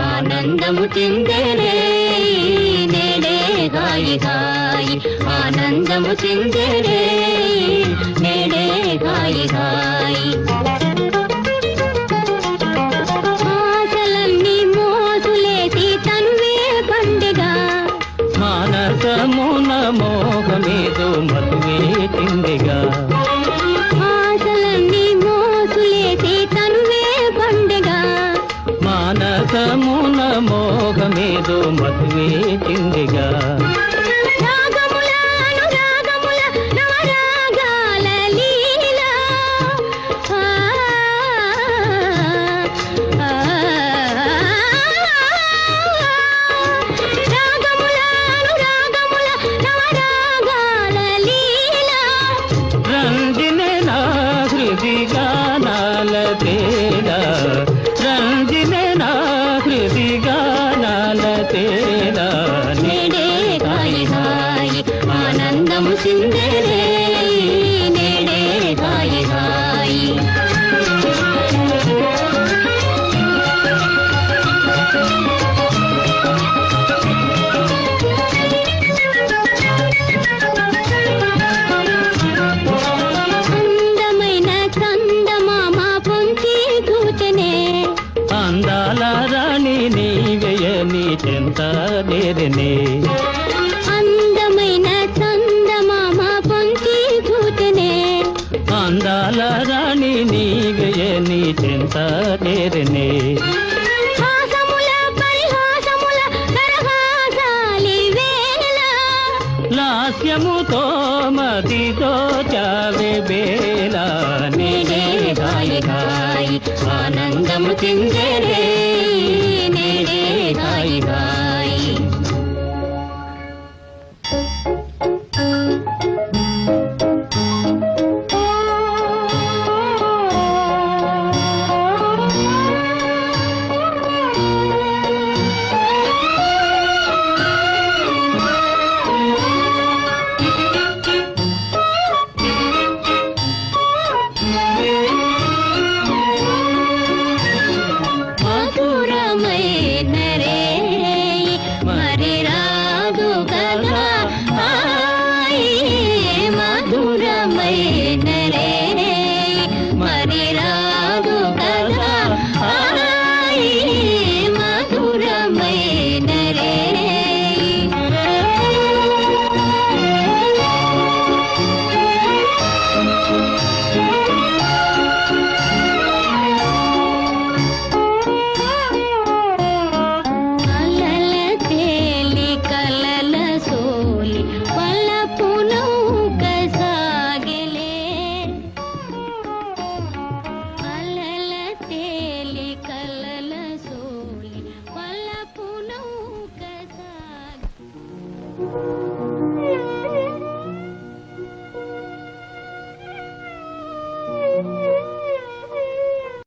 ఆనందము చెందేనే నేడే హాయి హాయి ఆనందము చెందేనే నేడే హాయి హాయి ఆశలన్నీ మోసులేసి తనువే పండుగ మానసమున మోహమేదో మధువే తిండిగా ఆశలన్నీ మోసులేసి తనువే పండుగ మానసమున మోహమేదో మధువే తిండిగా రాగముల అనురాగముల నవరాగాల లీల రాగముల అనురాగముల నవరాగాల లీల రంజినే నా హృది గానాల తేల రంజినే నా హృది గానాల తేల నేడే హాయి హాయి ఆనందము సిందేనే నేడే హాయి హాయి అందమైన చందమామ పొంచి కూచనే అందాల రాణి నీవెయని చెంత నేరనే అందమైన చందమామ పొంచి కూచనే అందాల రాణి నీవెయని చెంత నేరనే హాసముల పరిహాసముల కరహాసాలి వేళ లాస్యముతో మదితో చావే బేలా నేడే హాయి హాయి ఆనందము చెందేనే